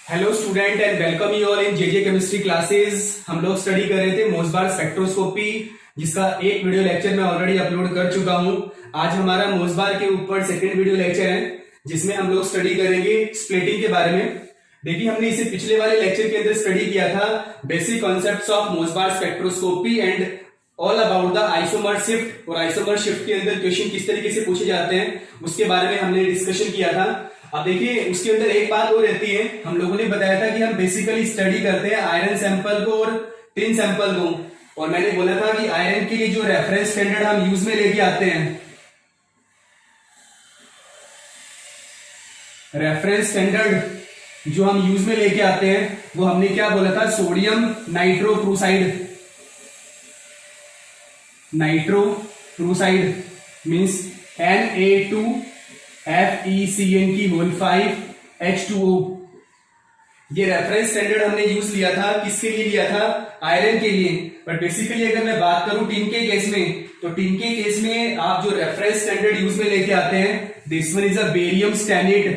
Hello student and welcome you all in JJ chemistry classes. हम लोग study कर रहे थे मोसबार स्पेक्ट्रोस्कोपी, जिसका एक वीडियो लेक्चर मैं ऑलरेडी अपलोड कर चुका हूं। आज हमारा मोसबार के ऊपर सेकंड वीडियो लेक्चर है, जिसमें हम लोग स्टडी करेंगे स्प्लिटिंग के बारे में। देखिए, हमने इसे पिछले वाले लेक्चर के अंदर स्टडी किया था, basic concepts of Mossbauer spectroscopy and all about the isomer shift. और आइसोमर शिफ्ट के अंदर क्वेश्चन किस तरीके से पूछे जाते हैं उसके बारे में हमने डिस्कशन किया था। अब देखिए, उसके अंदर एक बात और रहती है, हम लोगों ने बताया था कि हम बेसिकली स्टडी करते हैं आयरन सैंपल को और टिन सैंपल को। और मैंने बोला था कि आयरन के लिए जो रेफरेंस स्टैंडर्ड हम यूज में लेके आते हैं, रेफरेंस स्टैंडर्ड जो हम यूज में लेके आते हैं, वो हमने क्या बोला था, sodium nitrochloride. Nitrochloride means Na2FeCN की होल 5 H2O। ये रेफरेंस स्टैंडर्ड हमने यूज लिया था, किसके लिए लिया था, आयरन के लिए। बट बेसिकली अगर मैं बात करूं टिन के केस में, तो टिन के केस में आप जो रेफरेंस स्टैंडर्ड यूज में लेके आते हैं, this one is a barium standard.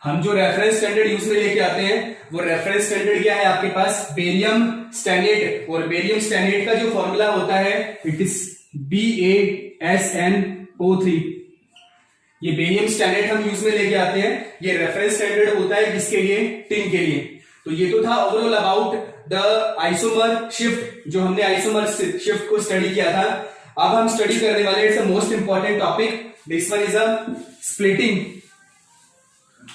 हम जो रेफरेंस स्टैंडर्ड यूज में लेके आते हैं, वो रेफरेंस स्टैंडर्ड क्या है आपके पास, बेरियम स्टैंडर्ड। और बेरियम स्टैंडर्ड का जो फॉर्मूला होता है, इट इज BaSnO3। ये बेरियम स्टैंडर्ड हम यूज में लेके आते हैं। ये रेफरेंस स्टैंडर्ड होता है किसके लिए, टिन के लिए। तो ये तो था overall about the isomer shift, जो हमने आइसोमर शिफ्ट को स्टडी किया था। अब हम स्टडी करने वाले, it's a most important topic, this one is a splitting.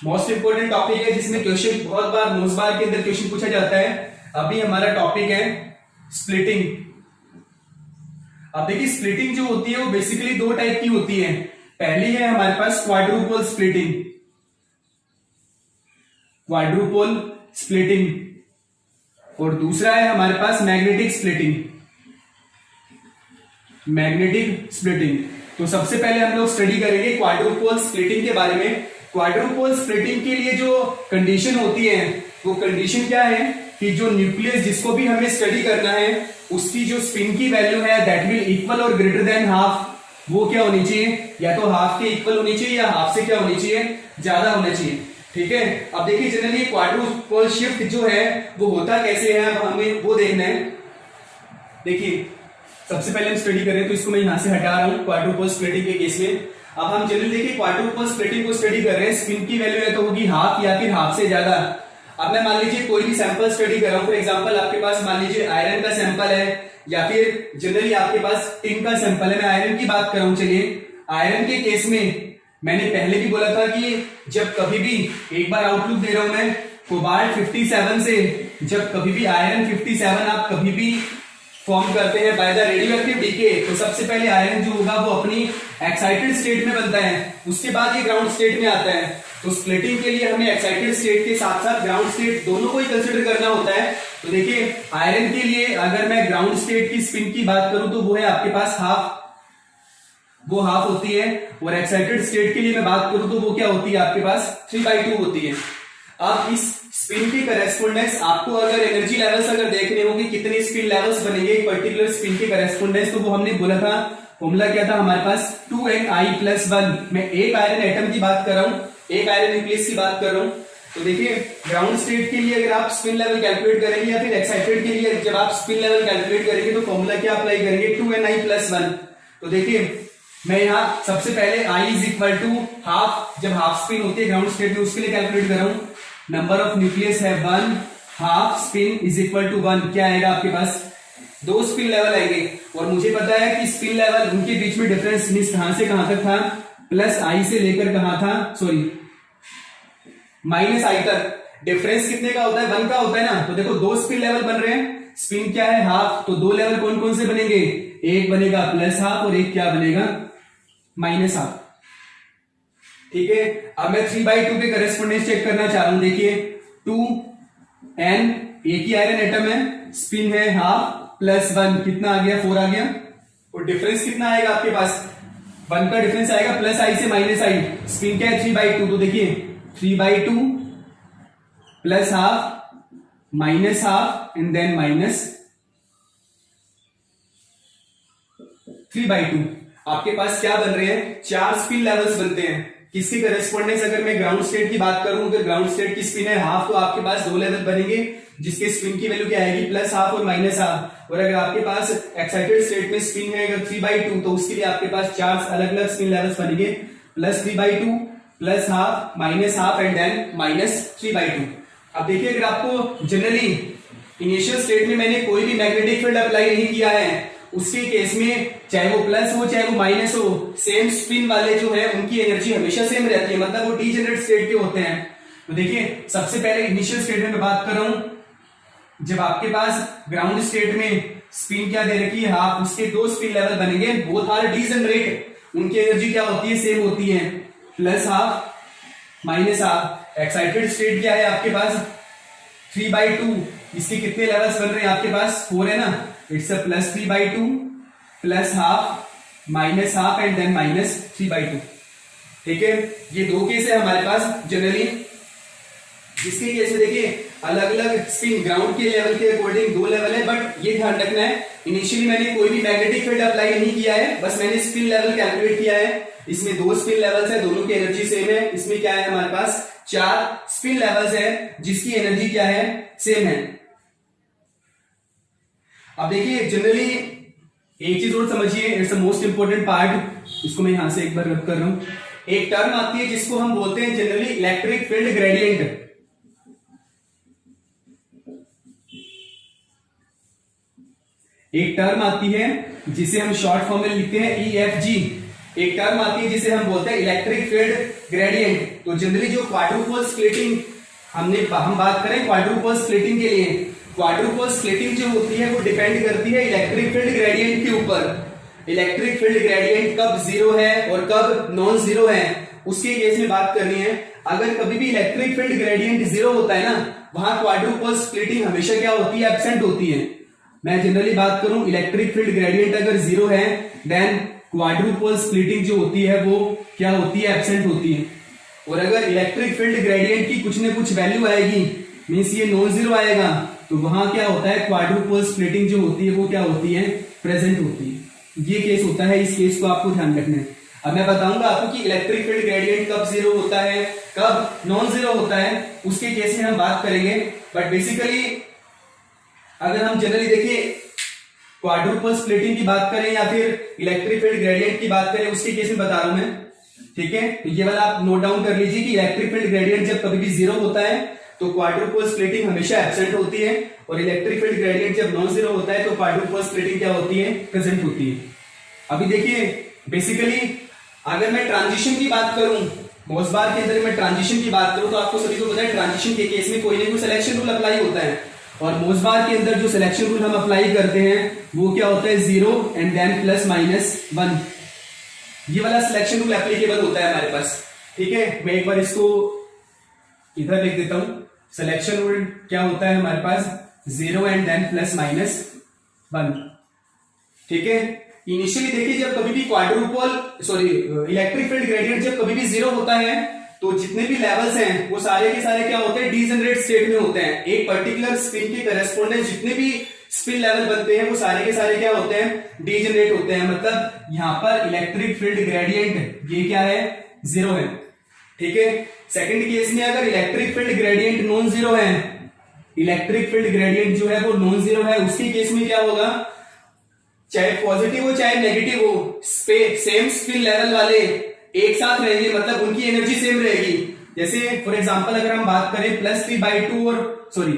Most important topic है, जिसमें क्वेश्चन बहुत बार मोसबार के अंदर क्वेश्चन पूछा जाता है। अभी हमारा टॉपिक है स्प्लिटिंग। अब देखिए, स्प्लिटिंग जो होती है वो बेसिकली दो टाइप की होती है। पहली है हमारे पास क्वाड्रुपल स्प्लिटिंग, क्वाड्रुपल स्प्लिटिंग। और दूसरा है हमारे पास मैग्नेटिक स्प्लिटिंग, मैग्नेटिक स्प्लिटिंग। तो सबसे पहले हम लोग स्टडी करेंगे क्वाड्रुपल स्प्लिटिंग के बारे में। क्वाड्रुपल स्प्लिटिंग के लिए जो कंडीशन होती है, वो कंडीशन क्या है कि जो न्यूक्लियस जिसको भी हमें स्टडी करना है, उसकी जो स्पिन की वैल्यू है दैट विल इक्वल और ग्रेटर देन हाफ। वो क्या होनी चाहिए, या तो हाफ के इक्वल होनी चाहिए या हाफ से क्या होनी चाहिए, ज्यादा होना चाहिए। ठीक है। अब देखिए, जनरली क्वाड्रुपल शिफ्ट जो है वो होता कैसे है, अब हमें वो देखना है। देखिए, सबसे पहले हम स्टडी करें, तो इसको मैं यहां से हटा रहा हूं क्वाड्रुपल स्प्लिटिंग के केस में। अब हम जनरली देखिए क्वाड्रुपल स्प्लिटिंग को स्टडी कर रहे हैं, स्पिन की वैल्यू है तो होगी हाफ या फिर हाफ से ज्यादा। अब मैं मान लीजिए कोई भी सैंपल स्टडी कर रहा हूं, फॉर एग्जांपल आपके पास मान लीजिए आयरन का सैंपल है, या फिर जनरली आपके पास टिन का सैंपल है। मैं आयरन की बात कर रहा हूं। चलिए, आयरन के केस में मैंने पहले भी बोला था कि जब कभी भी, एक बार आउटलुक दे रहा हूं मैं, कोबाल्ट 57 से जब कभी भी आयरन 57 आप कभी भी फॉर्म करते हैं बाय द रेडियोएक्टिव डीके, तो सबसे पहले आयरन जो होगा वो अपनी एक्साइटेड स्टेट में बनता है, उसके बाद ये ग्राउंड स्टेट में आता है। तो स्प्लिटिंग के लिए हमें एक्साइटेड स्टेट के साथ साथ ग्राउंड स्टेट दोनों को ही कंसीडर करना होता है। तो देखिए, आयरन के लिए अगर मैं ग्राउंड स्टेट की स्पिन की बात करूं, तो वो है आपके पास हाफ, वो हाफ होती है। और एक्साइटेड स्टेट के लिए मैं बात करूं तो वो क्या होती है आपके पास, 3/2 होती है। अब इस स्पिन की करेस्पोंडेंस, आपको अगर एनर्जी लेवल्स अगर देखने हो कि कितने स्पिन लेवल्स बनेंगे एक पर्टिकुलर स्पिन की करेस्पोंडेंस, तो वो हमने बोला था, फॉर्मूला क्या था हमारे पास, 2Ni+1। मैं एक आयरन एटम की बात कर रहा हूं, एक आयरन न्यूक्लियस की बात कर रहा हूं। तो देखिए, ग्राउंड स्टेट के लिए अगर आप स्पिन लेवल कैलकुलेट करेंगे, या फिर एक्साइटेड के लिए जब आप स्पिन लेवल कैलकुलेट करेंगे, तो फॉर्मूला क्या अप्लाई करेंगे, 2Ni+1। तो देखिए, मैं यहां सबसे पहले I is equal to half, जब हाफ स्पिन होती है ग्राउंड स्टेट में, उसके लिए कैलकुलेट कर रहा हूं। नंबर ऑफ न्यूक्लियस है 1, half spin is equal to 1। क्या आएगा आपके पास, 2 स्पिन लेवल आएंगे। और मुझे पता है कि स्पिन लेवल, उनके बीच में डिफरेंस मींस कहां से कहां तक था, +I से लेकर कहां था, सॉरी -I तक। डिफरेंस कितने का होता है, 1 का होता है ना। तो देखो, 2 स्पिन लेवल बन रहे हैं, स्पिन क्या है हाफ, तो 2 लेवल कौन कौन से बनेंगे, एक बनेगा +हाफ और एक क्या बनेगा, -हाफ। ठीक है। अब मैं 3/2 के करेस्पोंडेंस चेक करना चाह रहा हूं। देखिए, 2N, एक ही आयरन एटम है, स्पिन है हाफ, +1 कितना आ गया, 4 आ गया। और डिफरेंस कितना आएगा आपके पास, 1 का डिफरेंस आएगा +I से -I। स्पिन क्या है 3/2, तो देखिए 3/2 +हाफ -हाफ एंड देन -3/2। आपके पास क्या बन रहे हैं, 4 स्पिन लेवल्स बनते हैं। किसके करेस्पॉन्डेंस अगर मैं ग्राउंड स्टेट की बात करूं, अगर ग्राउंड स्टेट की स्पिन है हाफ, तो आपके पास दो लेवल बनेंगे जिसके स्पिन की वैल्यू क्या आएगी प्लस हाफ और माइनस हाफ। और अगर आपके पास एक्साइटेड स्टेट में स्पिन है अगर 3/2, तो उसके लिए आपके पास चार अलग अलग स्पिन लेवल्स बनेंगे, plus 3/2, plus half, minus half and then minus 3/2। अब देखिए अगर आपको जनरली इनिशियल स्टेट में मैंने कोई भी मैग्नेटिक फील्ड अप्लाई नहीं किया है, उसके केस में चाहे वो प्लस हो चाहे वो माइनस हो, सेम स्पिन वाले जो है उनकी एनर्जी हमेशा सेम रहती है, मतलब वो डीजेनरेट स्टेट के होते हैं। तो देखिए सबसे पहले इनिशियल स्टेट में मैं बात कर रहा हूं, जब आपके पास ग्राउंड स्टेट में स्पिन क्या दे रखी है हाफ, उसके दो स्पिन लेवल बनेंगे, बोथ आर डीजेनरेट, उनकी एनर्जी क्या होती है सेम होती है, plus half minus half. Excited state क्या है आपके पास 3/2, इसके कितने लेवल्स बन रहे हैं आपके पास 4 है ना, it's a plus 3/2 plus half minus half and then minus 3/2। ठीक है, ये दो केस है हमारे पास जनरली, जिसके केस में देखिए अलग अलग स्पिन ग्राउंड के लेवल के अकॉर्डिंग दो लेवल है, बट ये ध्यान रखना है इनिशियली मैंने कोई भी मैग्नेटिक फील्ड अप्लाई नहीं किया है, बस मैंने स्पिन लेवल कैलकुलेट किया है। इसमें दो स्पिन लेवल्स है, दोनों की एनर्जी सेम है। इसमें क्या है हमारे पास चार स्पिन लेवल्स है जिसकी एनर्जी क्या है सेम है। अब देखिए जनरली एक चीज और समझिए, it's the most important part, इसको मैं यहां से एक बार रब कर रहा हूं। एक टर्म आती है जिसको हम बोलते हैं जनरली इलेक्ट्रिक फील्ड ग्रेडियंट। एक टर्म आती है जिसे हम शॉर्ट फॉर्म में लिखते हैं EFG। एक टर्म आती है जिसे हम बोलते हैं इलेक्ट्रिक फील्ड ग्रेडियंट। तो जनरली जो क्वाड्रुपल स्प्लिटिंग हम बात करें क्वाड्रुपल स्प्लिटिंग के लिए, क्वाड्रुपल स्प्लिटिंग जो होती है वो डिपेंड करती है इलेक्ट्रिक फील्ड ग्रेडियंट के ऊपर। इलेक्ट्रिक फील्ड ग्रेडियंट कब जीरो है और कब नॉन जीरो है उसके केस में बात करनी है। अगर कभी भी इलेक्ट्रिक फील्ड ग्रेडियंट जीरो होता है ना, वहां क्वाड्रुपल स्प्लिटिंग हमेशा क्या होती है एब्सेंट होती है। मैं जनरली बात करूं इलेक्ट्रिक फील्ड ग्रेडियंट अगर जीरो है देन क्वाड्रुपल स्प्लिटिंग जो होती है वो क्या होती है एब्सेंट होती है। और अगर इलेक्ट्रिक फील्ड ग्रेडियंट की कुछ न कुछ वैल्यू आएगी मींस ये नॉन जीरो आएगा, तो वहां क्या होता है क्वाड्रुपल स्प्लिटिंग जो होती है वो क्या होती है प्रेजेंट होती है। ये केस होता है, इस केस को आपको ध्यान रखना है। अब मैं बताऊंगा आपको कि इलेक्ट्रिक फील्ड ग्रेडियंट कब जीरो होता है कब नॉन जीरो होता है, उसके केस में हम बात करेंगे। बट बेसिकली अगर हम जनरली देखिए क्वाड्रुपल स्प्लिटिंग की बात करें या फिर इलेक्ट्रिक फील्ड ग्रेडियंट की बात करें, उसके केस में बता रहा हूं मैं। ठीक है, तो ये वाला आप नोट डाउन कर लीजिए कि इलेक्ट्रिक फील्ड ग्रेडियंट जब कभी भी जीरो होता है तो क्वाड्रुपल स्प्लिटिंग हमेशा एब्सेंट होती है, और इलेक्ट्रिक फील्ड ग्रेडियंट जब नॉन जीरो होता है तो क्वाड्रुपल स्प्लिटिंग क्या होती है प्रेजेंट होती है। अभी देखिए बेसिकली अगर मैं ट्रांजिशन की बात करूं, मोसबार के अंदर मैं ट्रांजिशन की बात करूं तो आपको सभी को पता है ट्रांजिशन के केस में कोई ना कोई सिलेक्शन रूल अप्लाई होता है, और मोसबार के अंदर जो सिलेक्शन रूल हम अप्लाई करते हैं वो क्या होता है 0 एंड देन प्लस माइनस 1। ये वाला सिलेक्शन रूल एप्लीकेबल होता है हमारे पास। ठीक है, मैं एक बार इसको इधर लिख देता हूं। सिलेक्शन रूल क्या होता है हमारे पास 0 एंड देन प्लस माइनस 1। ठीक है, इनिशियली देखिए जब कभी भी इलेक्ट्रिक फील्ड ग्रेडियंट जब कभी भी जीरो होता है तो जितने भी लेवल्स हैं वो सारे के सारे क्या होते हैं डीजेनरेट स्टेट में होते हैं। एक पर्टिकुलर स्पिन के करेस्पॉन्डेंस जितने भी स्पिन लेवल बनते हैं वो सारे के सारे क्या होते हैं डीजेनरेट होते हैं, मतलब यहां पर इलेक्ट्रिक फील्ड ग्रेडियंट ये क्या है जीरो है। ठीक है, सेकंड केस में अगर electric field gradient non zero है, इलेक्ट्रिक फील्ड ग्रेडियंट जो है वो नॉन जीरो है, उसके केस में क्या होगा चाहे पॉजिटिव हो चाहे नेगेटिव हो सेम स्पिन लेवल वाले एक साथ रहेंगे, मतलब उनकी एनर्जी सेम रहेगी। जैसे फॉर एग्जांपल अगर हम बात करें प्लस 3/2 और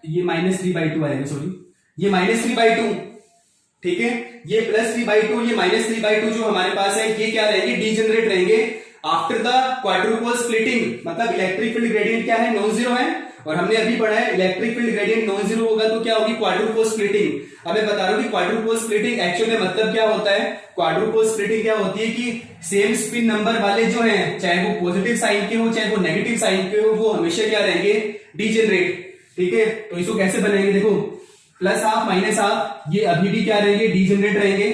ये माइनस 3/2 आएगा, ये माइनस 3/2। ठीक है, ये प्लस 3/2 ये माइनस 3/2 जो हमारे पास है ये क्या रहेंगे डीजेनरेट रहेंगे आफ्टर द क्वाड्रुपल स्प्लिटिंग। मतलब इलेक्ट्रिक फील्ड ग्रेडियंट क्या है नॉन जीरो है, और हमने अभी पढ़ा है electric field gradient non zero होगा तो क्या होगी क्वाड्रुपल स्प्लिटिंग। अब मैं बता रहा हूं कि क्वाड्रुपल स्प्लिटिंग एक्चुअल में मतलब क्या होता है। क्वाड्रुपल स्प्लिटिंग क्या होती है कि सेम स्पिन नंबर वाले जो हैं चाहे वो पॉजिटिव साइन के हो चाहे वो नेगेटिव साइन के हो वो हमेशा क्या रहेंगे डीजेनरेट। ठीक है, तो इसको कैसे बनाएंगे देखो प्लस हाफ माइनस हाफ ये अभी भी क्या रहेंगे डीजेनरेट रहेंगे।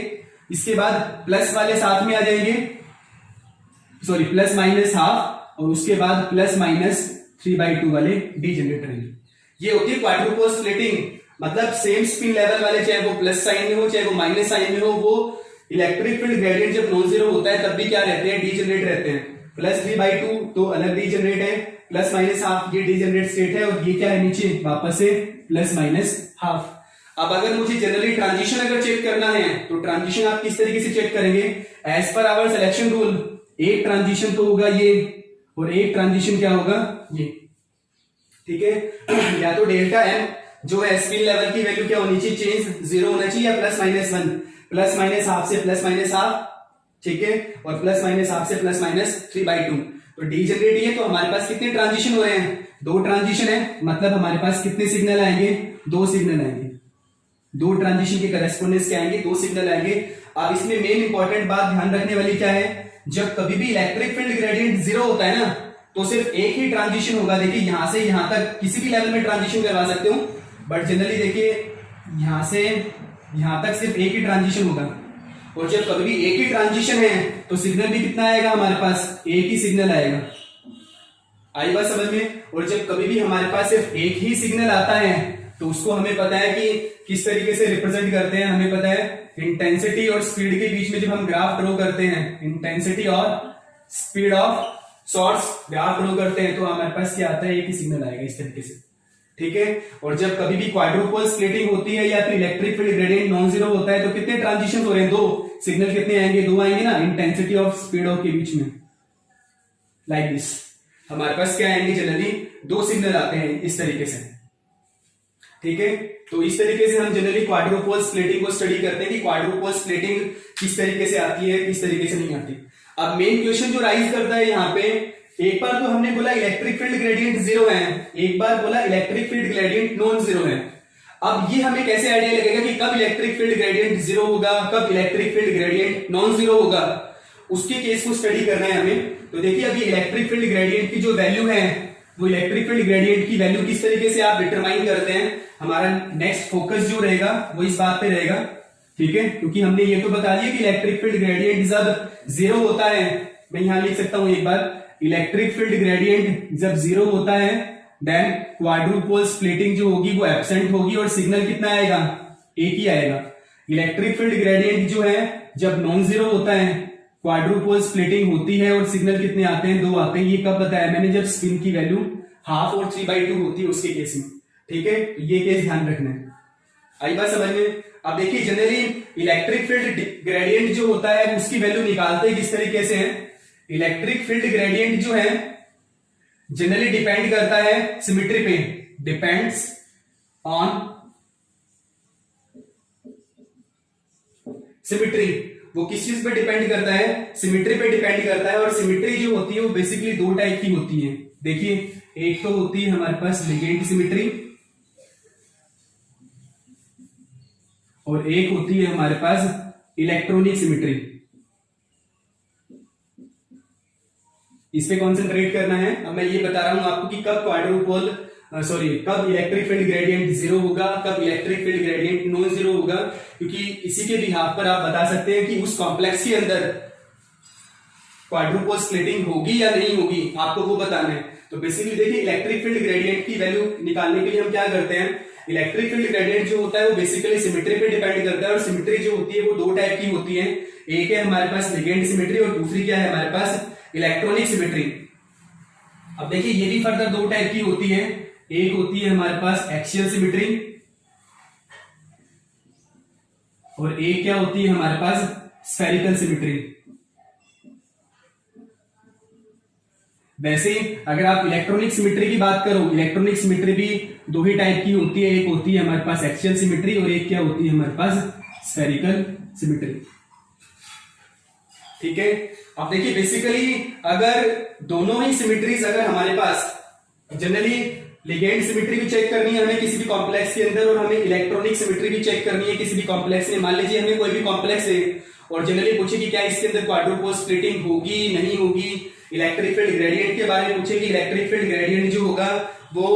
इसके बाद प्लस वाले साथ में आ जाएंगे, प्लस माइनस हाफ, और उसके बाद प्लस माइनस 3/2 वाले डीजेनरेट रहेंगे। ये होती है क्वाड्रुपल स्प्लिटिंग, मतलब सेम स्पिन लेवल वाले चाहे वो प्लस साइन में हो चाहे वो माइनस साइन में हो वो इलेक्ट्रिक फील्ड ग्रेडियंट जब नॉन जीरो होता है तब भी क्या रहते हैं डीजेनरेट रहते हैं। +3/2 तो अलग डीजेनरेट है, +-हाफ ये डीजेनरेट स्टेट है, और ये क्या है नीचे वापस से +-हाफ। अब अगर मुझे जनरली ट्रांजिशन अगर चेक करना है तो ट्रांजिशन आप किस तरीके से चेक करेंगे? As per our selection rule एक ट्रांजिशन तो होगा ये, और एक ट्रांजिशन क्या होगा ये, ठीक है। या तो डेल्टा एम जो है स्पिन लेवल की वैल्यू क्या होनी चाहिए, चेंज 0 होना चाहिए, या +-1 +-हाफ से +-हाफ, ठीक है, और +-हाफ से +-3/2। तो डीजेनरेट ये तो हमारे पास कितने ट्रांजिशन हो रहे हैं? 2 ट्रांजिशन है, मतलब हमारे पास कितने सिग्नल आएंगे? 2 सिग्नल आएंगे। 2 ट्रांजिशन के करेस्पॉन्डेंस क्या आएंगे? 2 सिग्नल आएंगे। अब इसमें मेन इंपॉर्टेंट बात ध्यान रखने वाली क्या है, जब कभी भी इलेक्ट्रिक फील्ड ग्रेडियंट 0 होता है ना, तो सिर्फ एक ही ट्रांजिशन होगा। देखिए यहां से यहां तक किसी भी लेवल में ट्रांजिशन करवा सकते हो, बट जनरली देखिए यहां से यहां तक सिर्फ एक ही ट्रांजिशन होगा। और जब कभी भी एक ही ट्रांजिशन है तो सिग्नल भी कितना आएगा हमारे पास? एक ही सिग्नल आएगा। आई बात समझ में? और जब कभी भी हमारे पास सिर्फ एक ही सिग्नल आता है तो उसको हमें पता है कि किस तरीके से रिप्रेजेंट करते हैं। हमें पता है इंटेंसिटी और स्पीड के बीच में जब हम ग्राफ ड्रॉ करते हैं, इंटेंसिटी और speed of source graph draw करते हैं, तो हमारे पास क्या आता है? एक ही सिग्नल आएगा इस तरीके से, ठीक है। और जब कभी भी क्वाड्रुपोल स्प्लिटिंग होती है या फिर electric field gradient non zero होता है, तो कितने ट्रांजिशन हो रहे हैं? 2 सिग्नल कितने आएंगे? 2 आएंगे ना, इंटेंसिटी और स्पीड ऑफ के बीच में, लाइक दिस। हमारे पास क्या आएंगे? जनरली 2 सिग्नल आते हैं इस तरीके से, ठीक है। तो इस तरीके से हम जनरली क्वाड्रुपोल स्प्लिटिंग को स्टडी करते हैं कि क्वाड्रुपोल स्प्लिटिंग किस तरीके से आती है, किस तरीके से नहीं आती। अब मेन क्वेश्चन जो राइज करता है यहाँ पे, एक बार तो हमने बोला इलेक्ट्रिक फील्ड ग्रेडियंट 0 है, एक बार बोला electric field gradient non zero है। अब ये हमें कैसे आइडिया लगेगा कि कब इलेक्ट्रिक फील्ड ग्रेडियंट 0 होगा, कब electric field gradient non zero होगा, उसके केस को स्टडी करना है हमें। तो देखिए अभी इलेक्ट्रिक फील्ड ग्रेडियंट की जो वैल्यू है, वो इलेक्ट्रिक फील्ड ग्रेडियंट की वैल्यू किस तरीके से आप डिटरमाइन करते हैं, हमारा नेक्स्ट फोकस जो रहेगा वो इस बात पे रहेगा, ठीक है। क्योंकि हमने ये तो बता दिया कि इलेक्ट्रिक फील्ड ग्रेडियंट जब 0 होता है, मैं यहां लिख सकता हूं एक बार, इलेक्ट्रिक फील्ड ग्रेडियंट जब 0 होता है देन क्वाड्रुपोल स्प्लिटिंग जो होगी वो एब्सेंट होगी, और सिग्नल कितना आएगा? एक ही आएगा। इलेक्ट्रिक फील्ड ग्रेडियंट जो है जब नॉन जीरो होता है, क्वाड्रुपोल स्प्लिटिंग होती है और सिग्नल कितने आते हैं? 2 आते हैं। ये कब बताया मैंने? जब स्पिन की वैल्यू हाफ और 3/2 होती है उसके केस में, ठीक है। तो ये केस ध्यान रखना है। आई बात समझ में? अब देखिए जनरली इलेक्ट्रिक फील्ड ग्रेडियंट जो होता है उसकी वैल्यू निकालते हैं किस तरीके से है। इलेक्ट्रिक फील्ड ग्रेडियंट जो है जनरली डिपेंड करता है सिमेट्री पे, डिपेंड्स ऑन सिमेट्री। वो किस चीज पे डिपेंड करता है? सिमेट्री पे डिपेंड करता है। और सिमेट्री जो होती है वो बेसिकली 2 टाइप की होती है। देखिए एक तो होती है हमारे पास लिगेंड सिमेट्री, और एक होती है हमारे पास इलेक्ट्रॉनिक सिमेट्री। इस पे कॉन्सेंट्रेट करना है। अब मैं ये बता रहा हूं आपको कि कब क्वाड्रुपोल कब इलेक्ट्रिक फील्ड ग्रेडियंट 0 होगा, कब electric field gradient non zero होगा, क्योंकि इसी के बिहाफ पर आप बता सकते हैं कि उस कॉम्प्लेक्स के अंदर क्वाड्रुपोल स्प्लिटिंग होगी या नहीं होगी, आपको वो बताना है। तो बेसिकली देखिए इलेक्ट्रिक फील्ड ग्रेडियंट की वैल्यू निकालने के लिए हम क्या करते हैं, इलेक्ट्रिक फील्ड ग्रेडियंट जो होता है वो बेसिकली सिमेट्री पे डिपेंड करता है। और सिमेट्री जो होती है वो 2 टाइप की होती है, एक है हमारे पास लिगेंड सिमेट्री और दूसरी क्या है हमारे पास इलेक्ट्रॉनिक सिमेट्री। अब देखिए ये भी फर्दर 2 टाइप की होती है, एक होती है हमारे पास एक्सियल सिमेट्री और एक क्या होती है हमारे पास स्फेरिकल सिमेट्री। वैसे अगर आप इलेक्ट्रॉनिक सिमेट्री की बात करो, इलेक्ट्रॉनिक सिमेट्री भी 2 ही टाइप की होती है, एक होती है हमारे पास एक्सियल सिमेट्री और एक क्या होती है हमारे पास स्फेरिकल सिमेट्री, ठीक है। अब देखिए बेसिकली अगर दोनों ही सिमेट्रीज अगर हमारे पास जनरली लिगेंड सिमेट्री भी चेक करनी है हमें किसी भी कॉम्प्लेक्स के अंदर, और हमें इलेक्ट्रॉनिक सिमेट्री भी चेक करनी है किसी भी कॉम्प्लेक्स में। मान लीजिए हमें कोई भी कॉम्प्लेक्स है और जनरली पूछे कि क्या इसके अंदर क्वाड्रुपोल स्प्लिटिंग होगी नहीं होगी, इलेक्ट्रिक फील्ड ग्रेडियंट के बारे में पूछे कि इलेक्ट्रिक फील्ड ग्रेडियंट जो होगा वो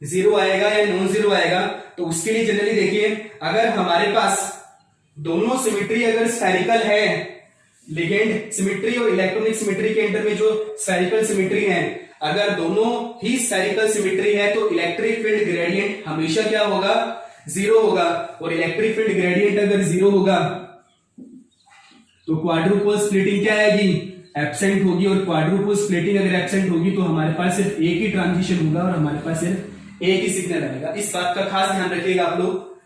0 आएगा या नॉन जीरो आएगा, तो उसके लिए जनरली देखिए अगर हमारे पास दोनों सिमेट्री अगर स्फेरिकल है, लिगेंड सिमेट्री और इलेक्ट्रॉनिक सिमेट्री के अंदर में जो स्फेरिकल सिमेट्री है, अगर दोनों ही स्फेरिकल सिमेट्री है तो इलेक्ट्रिक फील्ड ग्रेडियंट हमेशा क्या होगा 0 होगा। और इलेक्ट्रिक फील्ड ग्रेडियंट अगर 0 होगा तो क्वाड्रुपोल स्प्लिटिंग क्या आएगी एब्सेंट होगी और क्वाड्रुपल स्प्लिटिंग अगर एब्सेंट होगी तो हमारे पास सिर्फ एक ही ट्रांजिशन होगा और हमारे पास सिर्फ एक ही सिग्नल आएगा। इस बात का खास ध्यान रखिएगा आप लोग,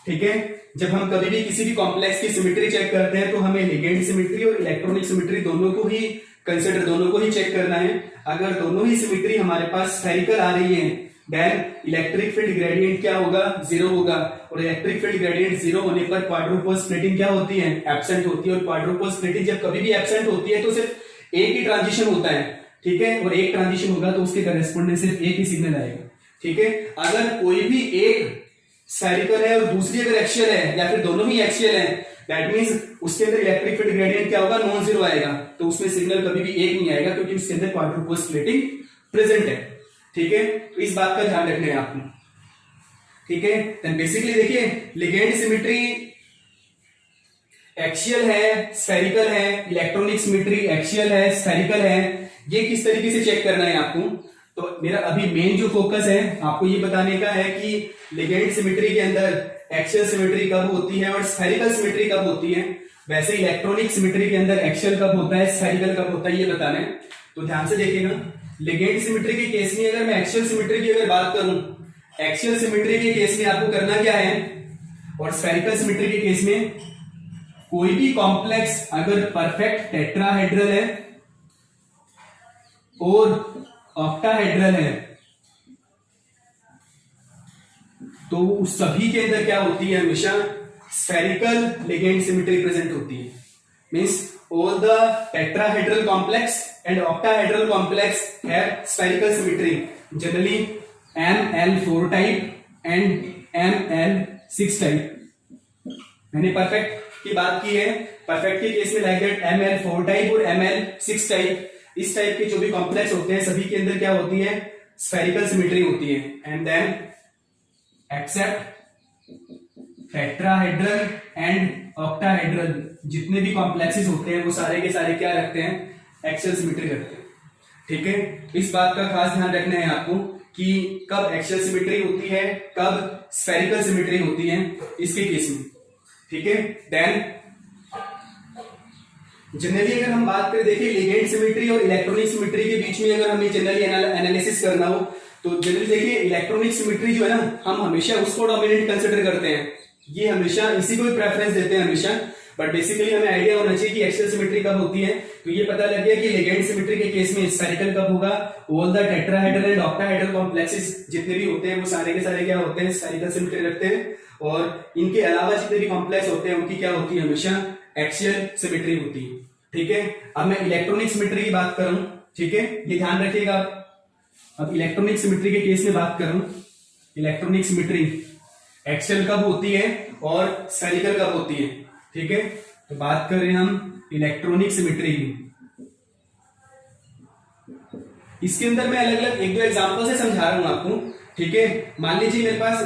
ठीक है। जब हम कभी भी किसी भी कॉम्प्लेक्स की सिमेट्री चेक करते हैं तो हमें लिगेंड सिमेट्री और इलेक्ट्रॉनिक सिमेट्री दोनों को ही कंसिडर, दोनों को ही चेक करना है। अगर दोनों ही सिमेट्री हमारे पास स्फेरिकल आ रही है देन इलेक्ट्रिक फील्ड ग्रेडियंट क्या होगा, जीरो होगा। और इलेक्ट्रिक फील्ड ग्रेडियंट जीरो होने पर क्वाड्रुपल स्प्लिटिंग क्या होती है, एब्सेंट होती है। और क्वाड्रुपल स्प्लिटिंग जब कभी भी एब्सेंट होती है तो सिर्फ एक ही ट्रांजिशन होता है, ठीक है। और एक ट्रांजिशन होगा तो उसके करेस्पॉन्डिंग सिर्फ एक ही सिग्नल आएगा, ठीक है। अगर कोई भी एक स्फेरिकल है और दूसरी अगर एक्सियल है या फिर दोनों ही एक्सियल है, दैट मींस उसके अंदर इलेक्ट्रिक फील्ड ग्रेडियंट क्या होगा, नॉन जीरो आएगा। तो उसमें सिग्नल कभी भी एक नहीं आएगा क्योंकि उसके अंदर क्वाड्रुपल स्प्लिटिंग प्रेजेंट है, ठीक है। तो इस बात का ध्यान रखना है आपको, ठीक है। देन बेसिकली देखिए लिगेंड सिमेट्री एक्सियल है, स्फेरिकल है, इलेक्ट्रॉनिक सिमेट्री एक्सियल है, स्फेरिकल है। ये किस तरीके से चेक करना है आपको, तो मेरा अभी मेन जो फोकस है आपको ये बताने का है कि लिगेंड सिमेट्री के अंदर एक्सियल सिमेट्री कब होती है और स्फेरिकल सिमेट्री कब होती है। वैसे इलेक्ट्रॉनिक सिमेट्री के अंदर एक्सियल कब होता है, स्फेरिकल कब होता है, ये बताना है। तो ध्यान से देखिएगा, लिगेंड सिमेट्री के केस में अगर मैं एक्सियल सिमेट्री की अगर बात करूं, एक्सियल सिमेट्री के केस में आपको करना क्या है, और स्फेरिकल सिमेट्री के केस में कोई भी कॉम्प्लेक्स अगर परफेक्ट टेट्राहेड्रल है और ऑक्टाहेड्रल है तो उस सभी के अंदर क्या होती है, हमेशा स्फेरिकल लिगेंड सिमेट्री प्रेजेंट होती है। Means all the tetrahedral complex and octahedral complex have spherical symmetry, generally ML4 type and ML6 type। मैंने परफेक्ट की बात की है, परफेक्ट के केस में लाइक दैट ML4 टाइप और ML6 टाइप, इस टाइप के जो भी कॉम्प्लेक्स होते हैं सभी के अंदर क्या होती है, स्फेरिकल सिमेट्री होती है। And then except tetrahedral and octahedral, जितने भी कॉम्प्लेक्सेस होते हैं वो सारे के सारे क्या रखते हैं, एक्सियल सिमेट्री रखते हैं, ठीक है। इस बात का खास ध्यान रखना है आपको कि कब एक्सियल सिमेट्री होती है, कब स्फेरिकल सिमेट्री होती है इसके केस में, ठीक है। देन जनरली अगर हम बात करें, देखिए लिगेंड सिमेट्री और इलेक्ट्रॉनिक सिमेट्री के बीच में अगर हमें जनरली एनालिसिस करना हो तो जनरली देखिए इलेक्ट्रॉनिक सिमेट्री जो है ना, हम हमेशा उसको डोमिनेंट कंसिडर करते हैं, ये हमेशा इसी को प्रेफरेंस देते हैं हमेशा। बट बेसिकली हमें आइडिया होना चाहिए कि एक्सियल सिमेट्री कब होती है। तो ये पता लग गया कि लिगेंड सिमेट्री के केस में स्फेरिकल कब होगा, all the tetrahedral and octahedral complexes जितने भी होते हैं वो सारे के सारे क्या होते हैं, स्फेरिकल सिमेट्री रखते हैं। और इनके अलावा जितने भी कॉम्प्लेक्स होते हैं उनकी क्या होती है, हमेशा एक्सियल सिमेट्री होती है, ठीक है। अब मैं इलेक्ट्रॉनिक सिमेट्री की बात करूं, ठीक है, ये ध्यान रखिएगा। अब इलेक्ट्रॉनिक सिमेट्री के केस में बात करूं, इलेक्ट्रॉनिक सिमेट्री एक्सियल कब होती है और स्फेरिकल कब होती है, ठीक है। तो बात कर रहे हैं हम इलेक्ट्रॉनिक सिमेट्री की। इसके अंदर मैं अलग अलग एक दो एग्जांपल से समझा रहा हूं आपको, ठीक है। मान लीजिए मेरे पास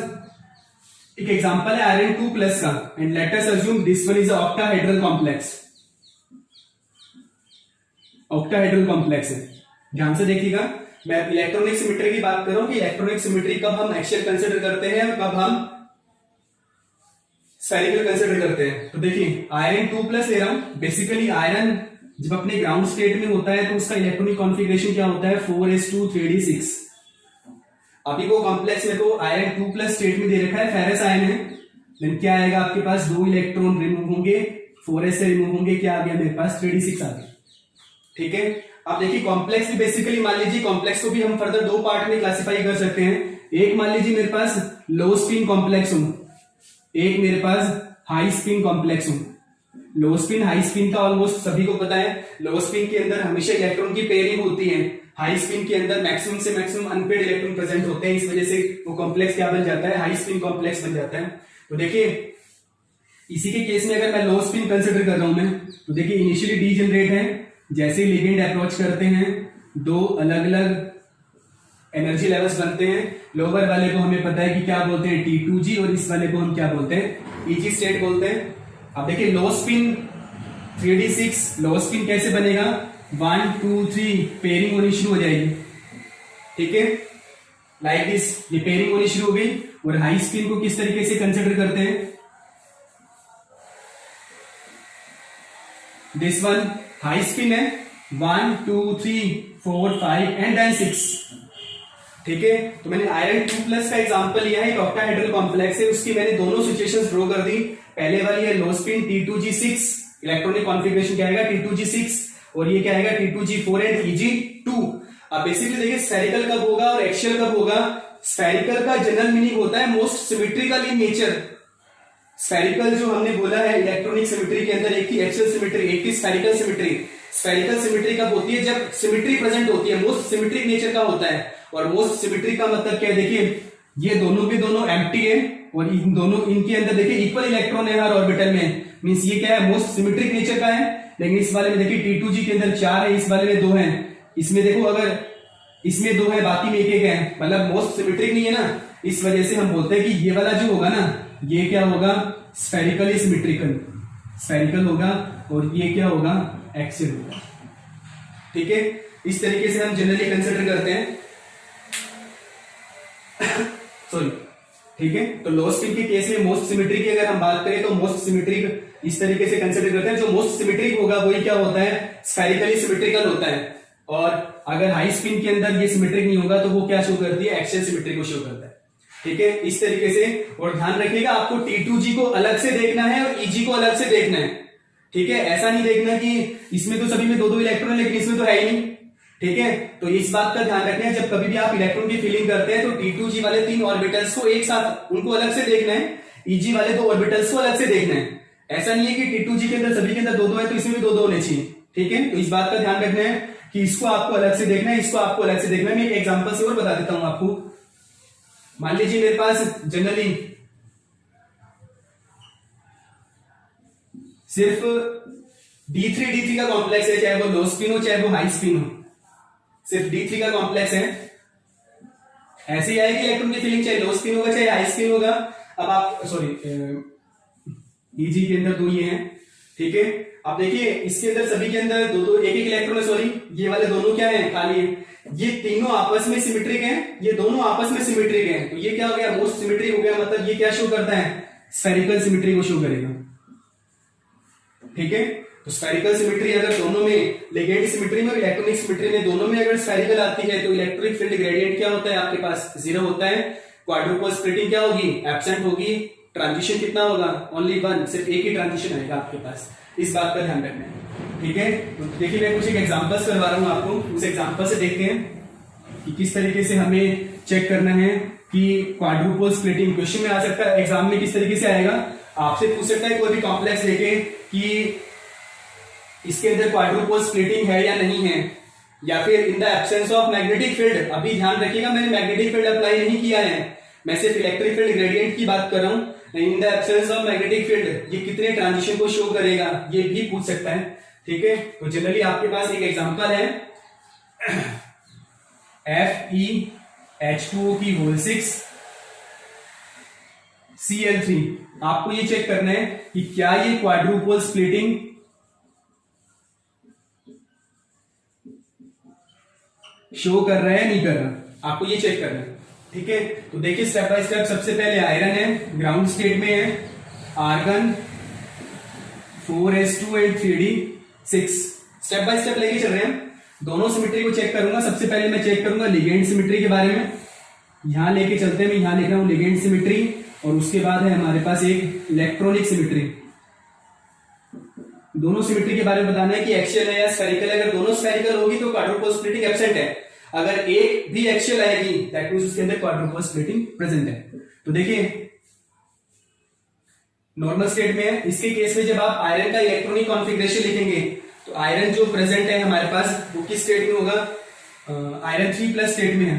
एक एग्जांपल है आयरन 2 प्लस का, and let us assume this one is octahedral complex, octahedral complex है। ध्यान से देखिएगा, मैं इलेक्ट्रॉनिक सिमेट्री की बात कर रहा हूं कि इलेक्ट्रॉनिक सिमेट्री कब हम एक्सियल कंसिडर करते हैं और कब हम स्फेरिकल कंसिडर करते हैं। तो देखिए आयरन 2 प्लस ले रहा हूं, बेसिकली आयरन जब अपने ग्राउंड स्टेट में होता है तो उसका इलेक्ट्रॉनिक कॉन्फ़िगरेशन क्या होता है, 4s2 3d6। अभी वो कॉम्प्लेक्स में तो आयरन 2 प्लस स्टेट में दे रखा है, फेरस आयन है, लेकिन क्या आएगा आपके पास, 2 इलेक्ट्रॉन रिमूव होंगे, 4s से रिमूव होंगे, क्या आ गया मेरे पास 3d6 आ गया, ठीक है। अब देखिए कॉम्प्लेक्स भी बेसिकली मान लीजिए कॉम्प्लेक्स को भी हम फर्दर दो पार्ट में क्लासिफाई कर सकते हैं। एक मान लीजिए मेरे पास लो स्पिन कॉम्प्लेक्स हो, एक मेरे पास हाई स्पिन कॉम्प्लेक्स हो। लो स्पिन हाई स्पिन का ऑलमोस्ट सभी को पता है, लो स्पिन के अंदर हमेशा इलेक्ट्रॉन की पेयरिंग होती है, हाई स्पिन के अंदर मैक्सिमम से मैक्सिमम अनपेड इलेक्ट्रॉन प्रेजेंट होते हैं, इस वजह से वो कॉम्प्लेक्स क्या बन जाता है, हाई स्पिन कॉम्प्लेक्स बन जाता है। तो देखिए इसी के केस में अगर मैं लो स्पिन कंसिडर कर रहा हूं मैं, तो देखिए इनिशियली डी जनरेट है, जैसे ही लिगेंड अप्रोच करते हैं दो अलग अलग एनर्जी लेवल्स बनते हैं। लोअर वाले को हमें पता है कि क्या बोलते हैं, T2G, और इस वाले को हम क्या बोलते हैं, EG स्टेट बोलते हैं। अब देखिए लो स्पिन 3d6, लो स्पिन कैसे बनेगा, 1 2 3 पेयरिंग होनी शुरू हो जाएगी, ठीक है, लाइक दिस, ये पेयरिंग होनी शुरू हो गई। और हाई स्पिन को किस तरीके से कंसिडर करते हैं, दिस वन हाई स्पिन है, 1 2 3 4 5 एंड देन 6। ठीक है, तो मैंने आयरन 2+ का एग्जांपल लिया है, एक ऑक्टाहेड्रल कॉम्प्लेक्स है, उसकी मैंने दोनों सिचुएशंस ड्रॉ कर दी। पहले वाली है लो स्पिन T2G6, इलेक्ट्रॉनिक कॉन्फ़िगरेशन क्या आएगा T2G6, और ये क्या आएगा T2G4 एंड Eg2। अब बेसिकली देखिए स्फेरिकल कब होगा और एक्सियल कब होगा। स्फेरिकल का जनरल मीनिंग होता है most symmetrical in nature. Spherical जो हमने बोला है इलेक्ट्रॉनिक सिमेट्री के अंदर, एक थी एक्सियल सिमेट्री, एक थी स्फेरिकल सिमेट्री। स्फेरिकल सिमेट्री कब होती है, जब सिमेट्री प्रेजेंट होती है, मोस्ट सिमेट्रिक नेचर का होता है। और मोस्ट सिमेट्री का मतलब क्या है, देखिए ये दोनों के दोनों एम्प्टी है और इन दोनों इनके अंदर देखिए इक्वल इलेक्ट्रॉन है हर ऑर्बिटल में, मींस ये क्या है मोस्ट सिमेट्रिक नेचर का है। लेकिन इस वाले में देखिए T2G के अंदर 4 है, इस वाले में 2 है। इसमें देखो अगर इसमें 2 है बाकी में 1 है, मतलब मोस्ट सिमेट्रिक नहीं है ना, इस वजह से हम बोलते हैं कि ये वाला जो होगा ना ये क्या होगा स्फेरिकली सिमेट्रिकल, स्फेरिकल होगा, और ये क्या होगा एक्सियल होगा। ठीक है, इस तरीके से हम जनरली कंसिडर करते हैं सॉरी। ठीक है, तो लो स्पिन के केस में मोस्ट सिमेट्रिक की अगर हम बात करें तो मोस्ट सिमेट्रिक इस तरीके से कंसिडर करते हैं, जो मोस्ट सिमेट्रिक होगा वही क्या होता है स्फेरिकली सिमेट्रिकल होता है। और अगर हाई स्पिन के अंदर ये सिमेट्रिक नहीं होगा तो वो क्या शो करती है एक्सियल सिमेट्री को शो करता है। ठीक है, इस तरीके से। और ध्यान रखिएगा आपको T2G को अलग से देखना है और Eg को अलग से देखना है। ठीक है, ऐसा नहीं देखना कि इसमें तो सभी में 2-2 इलेक्ट्रॉन है लेकिन इसमें तो है ही नहीं। ठीक है, तो इस बात का ध्यान रखना है जब कभी भी आप इलेक्ट्रॉन की फिलिंग करते हैं तो T2G वाले 3 ऑर्बिटल्स को एक साथ उनको अलग से देखना है, Eg वाले 2 ऑर्बिटल्स को अलग से देखना है। ऐसा नहीं है कि T2G के अंदर सभी के अंदर 2-2 है तो इसमें भी 2-2 होने चाहिए। ठीक है, तो इस बात का ध्यान रखना है कि इसको आपको अलग से देखना है, इसको आपको अलग से देखना है। मैं एक एग्जांपल से और बता देता हूं आपको। मान लीजिए मेरे पास जनरली सिर्फ D3 का कॉम्प्लेक्स है, चाहे वो लो स्पिन हो चाहे वो हाई स्पिन हो, सिर्फ D3 का कॉम्प्लेक्स है। ऐसे ही आएगी इलेक्ट्रॉन की फिलिंग, चाहे लो स्पिन होगा चाहे हाई स्पिन होगा। अब आप सॉरी Eg के अंदर 2 ये हैं। ठीक है, अब देखिए इसके अंदर सभी के अंदर 2-2 एक-एक इलेक्ट्रॉन है, सॉरी ये वाले दोनों क्या है खाली, ये तीनों आपस में सिमेट्रिक हैं, ये दोनों आपस में सिमेट्रिक हैं, तो ये क्या हो गया मोस्ट सिमेट्रिक हो गया। मतलब ये क्या शो करता है स्फेरिकल सिमेट्री को शो करेगा। ठीक है, तो स्फेरिकल सिमेट्री अगर दोनों में, लिगेंड सिमेट्री में और इलेक्ट्रॉनिक सिमेट्री में दोनों में अगर स्फेरिकल आती है तो इलेक्ट्रिक फील्ड ग्रेडियंट क्या होता है आपके पास 0 होता है। क्वाड्रुपल स्प्लिटिंग क्या होगी एब्सेंट होगी। ट्रांजिशन कितना होगा ओनली 1, सिर्फ एक ही ट्रांजिशन आएगा आपके पास। इस बात का ध्यान रखना है। ठीक है, तो देखिए मैं कुछ एक एग्जांपल्स करवा रहा हूं आपको, उस एग्जांपल से देखते हैं कि किस तरीके से हमें चेक करना है कि क्वाड्रुपल स्प्लिटिंग क्वेश्चन में आ सकता है, एग्जाम में किस तरीके से आएगा। आपसे पूछ सकता है कोई भी कॉम्प्लेक्स लेके कि इसके अंदर क्वाड्रुपल स्प्लिटिंग है या नहीं है, या फिर in the absence of magnetic field. अभी ध्यान रखिएगा मैंने मैग्नेटिक फील्ड अप्लाई नहीं किया है, मैं सिर्फ इलेक्ट्रिक फील्ड ग्रेडियंट की बात कर रहा हूं। In the absence of magnetic field ये कितने ट्रांजिशन को शो करेगा ये भी पूछ सकता है। ठीक है, तो जनरली आपके पास एक एग्जांपल है FeH2O की होल 6 Cl3। आपको ये चेक करना है कि क्या ये क्वाड्रुपल स्प्लिटिंग शो कर रहा है नहीं कर रहा, आपको ये चेक करना है। ठीक है, तो देखिए स्टेप बाय स्टेप। सबसे पहले आयरन है, ग्राउंड स्टेट में है, argon 4s2 and 3d6। Step by step लेके चल रहे हैं, दोनों सिमेट्री को चेक करूंगा। सबसे पहले मैं चेक करूंगा लिगेंड सिमेट्री के बारे में, यहां लेके चलते हैं। मैं यहां लिख रहा हूं लिगेंड सिमेट्री, और उसके बाद है हमारे पास एक इलेक्ट्रॉनिक सिमेट्री। दोनों सिमेट्री के बारे में बताना है कि एक्सियल है या स्फेरिकल है। अगर दोनों स्फेरिकल होगी तो क्वाड्रुपल स्प्लिटिंग एब्सेंट है, अगर एक भी एक्सियल आएगी दैट मींस उसके अंदर क्वाड्रुपल स्प्लिटिंग प्रेजेंट है। तो देखिए नॉर्मल स्टेट में है, इसके केस में जब आप आयरन का इलेक्ट्रॉनिक कॉन्फ़िगरेशन लिखेंगे तो आयरन जो प्रेजेंट है हमारे पास वो किस स्टेट में होगा, आयरन 3+ स्टेट में है।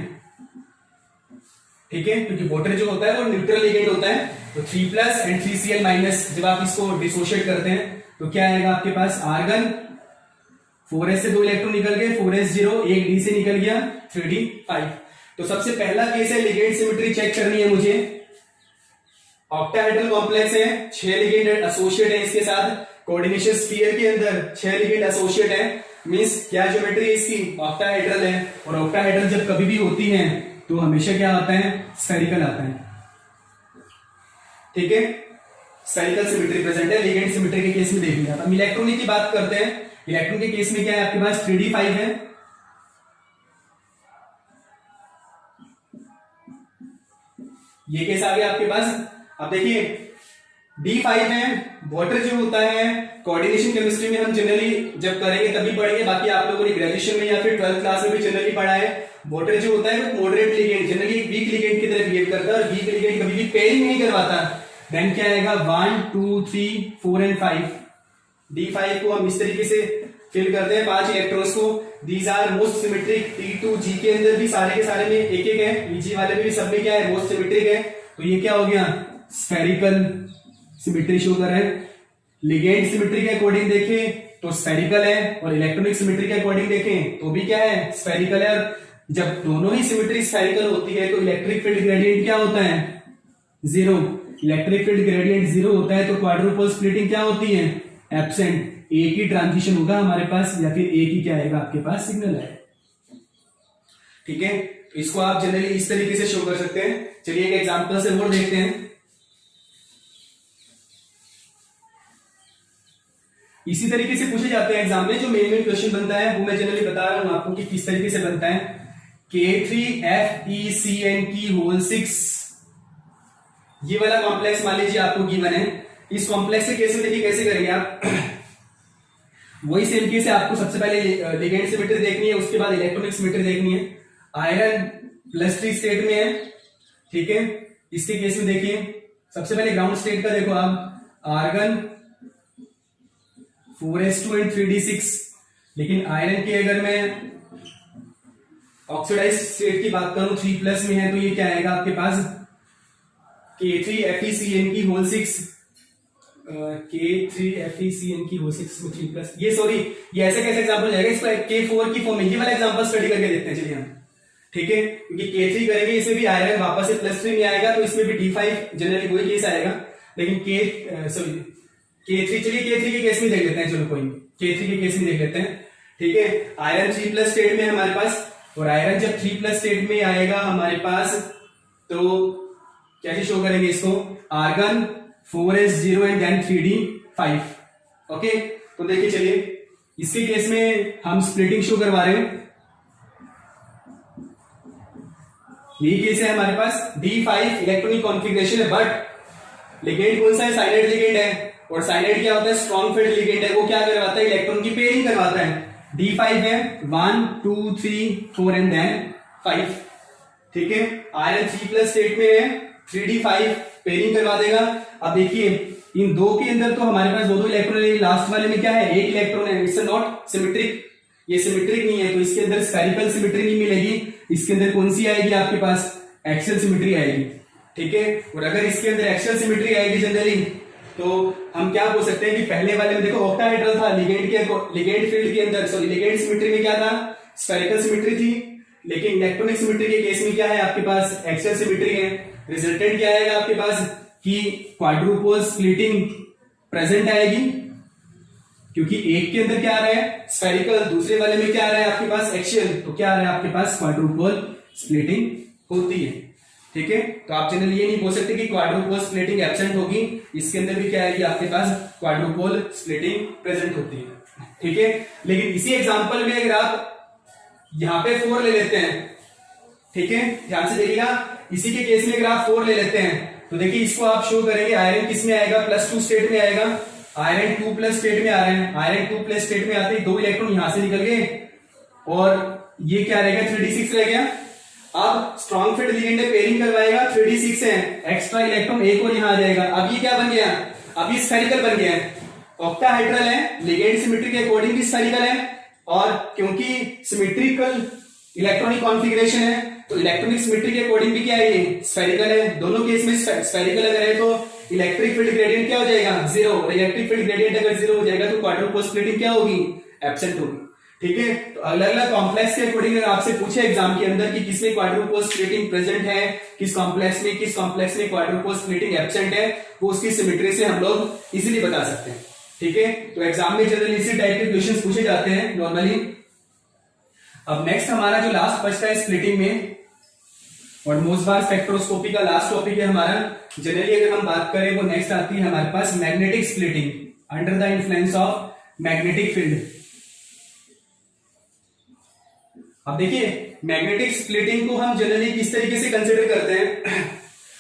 ठीक है, क्योंकि वाटर जो होता है वो न्यूट्रल एलिमेंट होता है, तो 3+ एंड 3Cl- जब आप इसको डिसोशिएट करते हैं तो क्या आएगा आपके पास आर्गन 4s से 2 इलेक्ट्रॉन निकल गए, 4s0, एक d से निकल गया 3d5। तो सबसे पहला केस है लिगेंड सिमेट्री चेक करनी है मुझे। ऑक्टाहेड्रल कॉम्प्लेक्स है, 6 लिगेंड एसोसिएट है इसके साथ। कोऑर्डिनेशन स्फीयर के अंदर 6 लिगेंड एसोसिएट है, मींस क्या ज्योमेट्री है इसकी ऑक्टाहेड्रल है। और ऑक्टाहेड्रल जब कभी भी होती है तो हमेशा क्या आता है स्फेरिकल आता है। ठीक है, स्फेरिकल सिमेट्री प्रेजेंट है। लिगेंड सिमेट्री के केस में देख लिया। हम इलेक्ट्रॉनिक की बात करते हैं इलेक्ट्रॉन के केस में क्या है आपके पास 3d5 है, ये केस आ गया आपके पास। अब देखिए D5 है, वाटर जो होता है कोऑर्डिनेशन केमिस्ट्री में हम जनरली जब करेंगे तभी पढ़ेंगे, बाकी आप लोगों ने ग्रेजुएशन में या फिर 12th क्लास में भी जनरली पढ़ा है। वाटर जो होता है वो मॉडरेट लिगेंड, जनरली एक वीक लिगेंड की तरह बिहेव करता है और वीक लिगेंड कभी भी पेयरिंग नहीं करवाता। देन क्या आएगा 1 2 3 4 एंड 5। D5 को हम इस तरीके से फिल करते हैं 5 इलेक्ट्रॉन्स को। These are most symmetric. T2G के अंदर भी सारे के सारे में एक एक है, EG वाले में भी सब में क्या है मोस्ट सिमेट्रिक है। तो ये क्या हो गया स्फेरिकल सिमेट्री शो कर रहा है। लिगेंड सिमेट्री के अकॉर्डिंग देखें तो स्फेरिकल है और इलेक्ट्रॉनिक सिमेट्री के अकॉर्डिंग देखें तो भी क्या है स्फेरिकल है। और जब दोनों ही सिमेट्री स्फेरिकल होती है तो इलेक्ट्रिक फील्ड ग्रेडियंट क्या होता है 0। इलेक्ट्रिक फील्ड ग्रेडियंट 0 होता है तो क्वाड्रुपल स्प्लिटिंग क्या होती है एब्सेंट। एक ही ट्रांजिशन होगा हमारे पास या फिर एक ही क्या आएगा आपके पास सिग्नल है। ठीक है, तो इसको आप जनरली इस तरीके से शो कर सकते हैं। चलिए एक एग्जांपल से और देखते हैं। इसी तरीके से पूछे जाते हैं एग्जाम में, जो मेन क्वेश्चन बनता है वो मैं जनरली बता रहा हूं आपको कि किस तरीके से बनता है। K3FeCN6 ये वाला कॉम्प्लेक्स मान लीजिए आपको गिवन है। इस कॉम्प्लेक्स के केस में देखिए कैसे करेंगे आप वही सेम केस है, आपको सबसे पहले लिगेंड सिमेट्री देखनी है, उसके बाद इलेक्ट्रॉनिक सिमेट्री देखनी है। आयरन +3 स्टेट में है, ठीक है। इसके केस में देखिए सबसे पहले ग्राउंड स्टेट का देखो आप, आर्गन 4s2 एंड 3d6। लेकिन आयरन की अगर मैं ऑक्सीडाइज स्टेट की बात करूं 3+ में है तो ये क्या आएगा आपके पास K3FeCN6 K3FeCN6 में 3+। ये सॉरी ये ऐसे कैसे एग्जांपल जाएगा, इसको K4 की फॉर्म में ये वाला एग्जांपल स्टडी करके देखते हैं। चलिए हम ठीक है, क्योंकि K3 करेंगे इसमें भी आयरन वापस से +3 में आएगा तो इसमें भी D5 जनरली वही केस आएगा। लेकिन K3 चलिए K3 के केस में देख लेते हैं। चलो कोई K3 के केस में देख लेते हैं, ठीक है। आयरन 3+ स्टेट में है हमारे पास, और आयरन जब 3+ स्टेट में आएगा हमारे पास तो कैसे शो करेंगे इसको, argon 4s0 and then 3d5। Okay, तो देखिए चलिए इसके केस में हम स्प्लिटिंग शो करवा रहे हैं। यही केस है हमारे पास, D5 इलेक्ट्रॉनिक कॉन्फ़िगरेशन है बट लिगेंड कौन सा है, साइनाइड लिगेंड है। और साइनाइड क्या होता है, स्ट्रॉन्ग फील्ड लिगेंड है, वो क्या करवाता है इलेक्ट्रॉन की पेयरिंग करवाता है। D5 है 1 2 3 4 एंड देन 5, ठीक है। आयरन 3+ स्टेट में है, 3d5 पेयरिंग करवा देगा। अब देखिए इन दो के अंदर तो हमारे पास दो इलेक्ट्रॉन है, लास्ट वाले में क्या है एक इलेक्ट्रॉन है, इट्स नॉट सिमेट्रिक, ये सिमेट्रिक नहीं है तो इसके अंदर स्फेरिकल सिमेट्री नहीं मिलेगी। इसके अंदर कौन सी आएगी आपके पास, एक्सियल सिमेट्री आएगी, ठीक है। और अगर इसके अंदर एक्सियल सिमेट्री आएगी जनरली तो हम क्या बोल सकते हैं कि पहले वाले में देखो ऑक्टाहेड्रल था, लिगेंड फील्ड के अंदर सॉरी लिगेंड सिमेट्री में क्या था स्फेरिकल सिमेट्री थी। लेकिन इलेक्ट्रॉनिक सिमेट्री के केस में क्या है आपके पास एक्सियल सिमेट्री है। रिजल्टेंट क्या आएगा आपके पास कि क्वाड्रुपल स्प्लिटिंग प्रेजेंट आएगी, क्योंकि एक के अंदर क्या आ रहा है स्फेरिकल, दूसरे वाले में क्या आ रहा है आपके पास एक्सियल, तो क्या आ रहा है आपके पास क्वाड्रुपल स्प्लिटिंग होती है, ठीक है। तो आप जनरली ये नहीं बोल सकते कि क्वाड्रुपल स्प्लिटिंग एब्सेंट होगी, इसके अंदर भी क्या आएगी आपके पास क्वाड्रुपल स्प्लिटिंग प्रेजेंट होती है, ठीक है। लेकिन इसी एग्जांपल में अगर आप यहां पे 4 ले लेते हैं, ठीक है, ध्यान से देखिएगा, इसी के केस में अगर आप 4 ले लेते हैं तो देखिए इसको आप शो करेंगे आयरन किस में आएगा +2 स्टेट में आएगा, आयरन 2+ स्टेट में आ रहे हैं। आयरन 2+ स्टेट में आते ही 2 इलेक्ट्रॉन यहां से निकल गए और ये क्या रहेगा 3d6 रह गया। अब स्ट्रॉन्ग फील्ड लिगेंड पेयरिंग करवाएगा, 3d6 है, एक्स्ट्रा इलेक्ट्रॉन एक और यहां आ जाएगा। अब ये क्या बन गया, अब ये स्फेरिकल बन गया है, ऑक्टाहेड्रल है, लिगेंड सिमेट्री के अकॉर्डिंग भी स्फेरिकल है। और क्योंकि सिमेट्रिकल इलेक्ट्रॉनिक कॉन्फ़िगरेशन है तो इलेक्ट्रॉनिक सिमेट्री के अकॉर्डिंग भी क्या है ये स्फेरिकल है। दोनों केस में स्फेरिकल अगर है तो इलेक्ट्रिक फील्ड ग्रेडियंट क्या हो जाएगा 0, और इलेक्ट्रिक फील्ड ग्रेडियंट अगर 0 हो जाएगा तो क्वाड्रुपल स्प्लिटिंग क्या होगी एब्सेंट होगी, ठीक है। तो अलग अलग कॉम्प्लेक्स के अकॉर्डिंग अगर आपसे पूछे एग्जाम के अंदर कि किसमें क्वाड्रुपल स्प्लिटिंग प्रेजेंट है, किस कॉम्प्लेक्स में क्वाड्रुपल स्प्लिटिंग एब्सेंट है, वो उसकी सिमेट्री से हम लोग इजीली बता सकते हैं, ठीक है। तो एग्जाम में जनरली इसी टाइप के क्वेश्चंस पूछे जाते हैं नॉर्मली। अब नेक्स्ट हमारा जो लास्ट बचता है स्प्लिटिंग में, और मोस्ट बार स्पेक्ट्रोस्कोपी का लास्ट टॉपिक है हमारा। जनरली अगर हम बात करें वो नेक्स्ट आती है हमारे पास magnetic splitting under the influence of magnetic field. अब देखिए मैग्नेटिक स्प्लिटिंग को हम जनरली किस तरीके से कंसिडर करते हैं।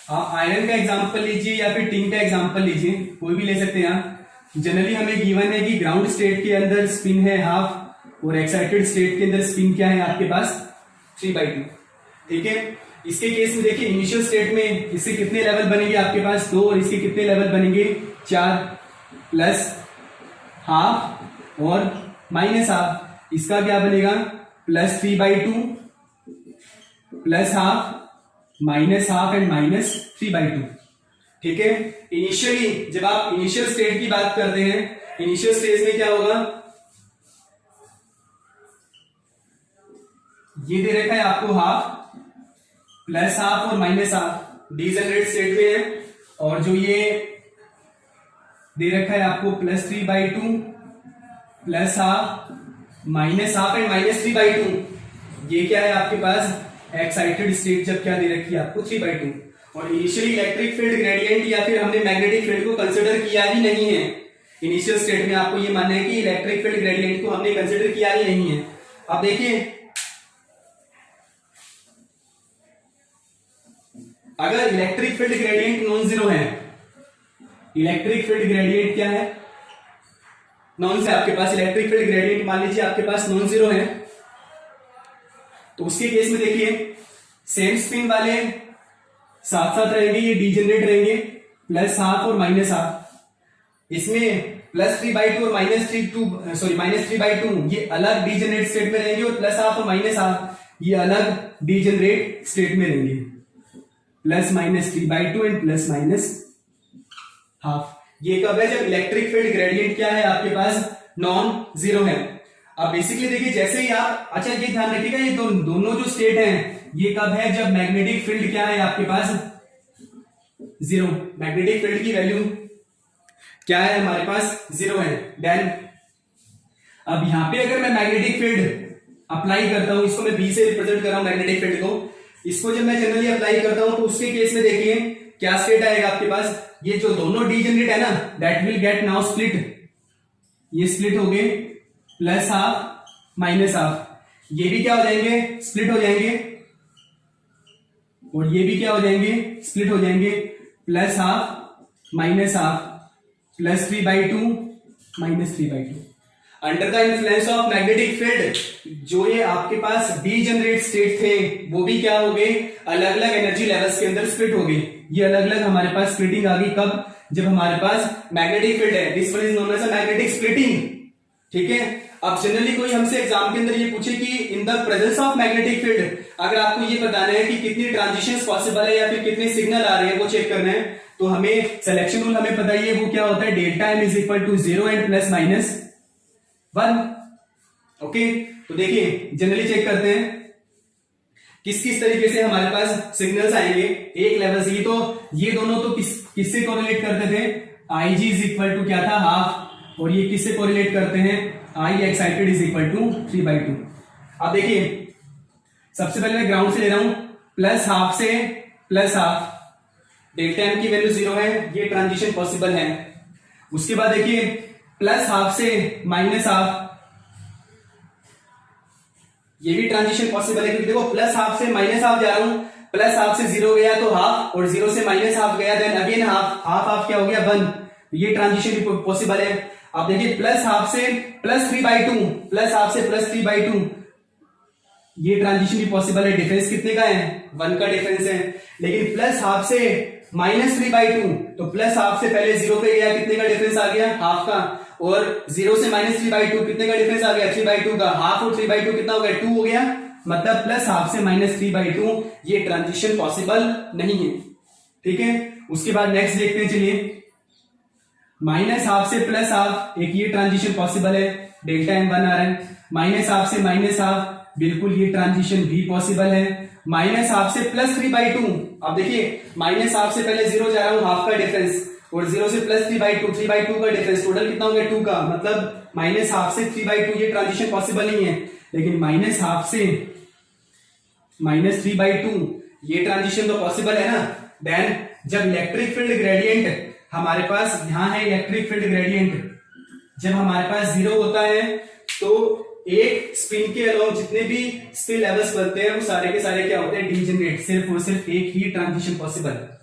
आप आयरन का एग्जांपल लीजिए या फिर टिन का एग्जांपल लीजिए, कोई भी ले सकते हैं आप। जनरली हमें गिवन है कि ग्राउंड स्टेट के अंदर स्पिन है हाफ और एक्साइटेड स्टेट के अंदर स्पिन क्या है आपके पास 3/2। ठीक है, इसके केस में देखिए इनिशियल स्टेट में इससे कितने लेवल बनेंगे आपके पास 2 और इसके कितने लेवल बनेंगे 4 प्लस हाफ और माइनस हाफ। इसका क्या बनेगा plus 3/2 plus half minus half and minus 3/2। ठीक है, इनिशियली जब आप इनिशियल स्टेट की बात करते हैं, इनिशियल स्टेज में क्या होगा, ये दे रखा है आपको हाफ प्लस हाफ और माइनस हाफ डीजेनरेट स्टेट में है, और जो ये दे रखा है आपको plus 3/2 plus half minus half and minus 3/2, ये क्या है आपके पास एक्साइटेड स्टेट जब क्या दे रखी है आपको 3/2। और इनिशियली इलेक्ट्रिक फील्ड ग्रेडियंट या फिर हमने मैग्नेटिक फील्ड को कंसिडर किया ही नहीं है। इनिशियल स्टेट में आपको ये मानना है कि इलेक्ट्रिक फील्ड ग्रेडियंट को हमने कंसिडर किया ही नहीं है। अब देखिए अगर electric field gradient non zero है, इलेक्ट्रिक फील्ड ग्रेडियंट क्या है नॉन से आपके पास इलेक्ट्रिक फील्ड ग्रेडियंट मान लीजिए आपके पास नॉन जीरो है, तो उसके केस में देखिए सेम स्पिन वाले साथ साथ रहेंगे, ये डीजेनरेट रहेंगे प्लस हाफ और माइनस हाफ। इसमें प्लस 3/2 और माइनस 3/2 ये अलग डीजेनरेट स्टेट में रहेंगे, और प्लस हाफ और माइनस हाफ ये अलग डीजेनरेट स्टेट में रहेंगे, plus minus 3/2 and plus minus half. ये कब है जब इलेक्ट्रिक फील्ड ग्रेडियंट क्या है आपके पास नॉन जीरो है। अब बेसिकली देखिए जैसे ही आप, अच्छा ये ध्यान रखिएगा ये दोनों जो स्टेट हैं ये कब है जब मैग्नेटिक फील्ड क्या है आपके पास जीरो, मैग्नेटिक फील्ड की वैल्यू क्या है हमारे पास जीरो है। देन अब यहां पे अगर मैं मैग्नेटिक फील्ड अप्लाई करता हूं, इसको मैं बी से रिप्रेजेंट कर रहा हूं मैग्नेटिक फील्ड को, इसको जब मैं जनरली अप्लाई करता हूं तो उसके केस में देखिए क्या स्टेट आएगा आपके पास, ये जो दोनों डीजेनरेट है ना that will get now split, ये स्प्लिट हो गए प्लस हाफ माइनस हाफ, ये भी क्या हो जाएंगे स्प्लिट हो जाएंगे, और ये भी क्या हो जाएंगे स्प्लिट हो जाएंगे plus half minus half plus 3/2 minus 3/2। Under the influence of magnetic field जो ये आपके पास डीजेनरेट स्टेट थे वो भी क्या हो गए अलग अलग एनर्जी लेवल्स के अंदर स्प्लिट हो गए। ये अलग अलग हमारे पास स्प्लिटिंग आ गई कब, जब हमारे पास मैग्नेटिक फील्ड है, this one is known as a magnetic splitting. ठीक है, अब जनरली कोई हमसे एग्जाम के अंदर ये पूछे कि in the presence of magnetic field अगर आपको ये बताना है कि कितनी ट्रांजिशंस पॉसिबल है या फिर कितने सिग्नल आ रहे हैं वो चेक करना है, तो हमें सिलेक्शन रूल हमें पता ही है वो क्या होता है delta M is equal to 0 and plus minus 1। Okay, तो देखिए जनरली चेक करते हैं किस किस तरीके से हमारे पास सिग्नल्स आएंगे एक लेवल से। तो ये दोनों तो किससे कोरिलेट करते थे, IG इज इक्वल टू क्या था हाफ, और ये किससे कोरिलेट करते हैं I excited is equal to 3/2। अब देखिए सबसे पहले मैं ग्राउंड से ले रहा हूं प्लस हाफ से प्लस हाफ, डेल्टा एम की वैल्यू 0 है, ये ट्रांजिशन पॉसिबल है। उसके बाद देखिए प्लस हाफ से माइनस हाफ, ये भी ट्रांजिशन पॉसिबल है, क्योंकि देखो प्लस हाफ से माइनस हाफ जा रहा हूं, प्लस हाफ से 0 गया तो हाफ, और 0 से माइनस हाफ गया देन अगेन हाफ, हाफ क्या हो गया 1, ये ट्रांजिशन भी पॉसिबल है। अब देखिए प्लस हाफ से प्लस 3/2, प्लस हाफ से प्लस 3/2, ये ट्रांजिशन भी पॉसिबल है। डिफरेंस कितने का है 1 का डिफरेंस है। लेकिन प्लस हाफ से माइनस 3/2, तो प्लस हाफ से पहले 0 पे गया, कितने का डिफरेंस आ गया हाफ का, और 0 से माइनस 3/2 कितने का डिफरेंस आ गया 3/2 का, हाफ और 3/2 कितना हो गया 2 हो गया, मतलब प्लस हाफ से माइनस 3/2 ये ट्रांजिशन पॉसिबल नहीं है। ठीक है, उसके बाद नेक्स्ट देखते हैं, चलिए माइनस हाफ से प्लस हाफ, एक ये ट्रांजिशन पॉसिबल है, डेल्टा एम 1 आ रहा है। माइनस हाफ से माइनस हाफ, बिल्कुल ये ट्रांजिशन भी पॉसिबल है। माइनस हाफ से प्लस 3/2, अब देखिए माइनस हाफ से पहले 0 जा रहा हूं, हाफ का डिफरेंस, और 0 से प्लस 3/2 का डिफरेंस, टोटल कितना हो गया 2 का, मतलब माइनस हाफ से 3/2 ये ट्रांजिशन पॉसिबल नहीं है। लेकिन माइनस हाफ से माइनस 3/2 ये ट्रांजिशन तो पॉसिबल है ना। देन जब इलेक्ट्रिक फील्ड ग्रेडियंट हमारे पास यहां है, इलेक्ट्रिक फील्ड ग्रेडियंट जब हमारे पास 0 होता है तो एक स्पिन के अलावा जितने भी स्पिन लेवल्स बनते हैं वो सारे के सारे क्या होते हैं, डीजेनरेट। सिर्फ और सिर्फ एक ही ट्रांजिशन पॉसिबल है,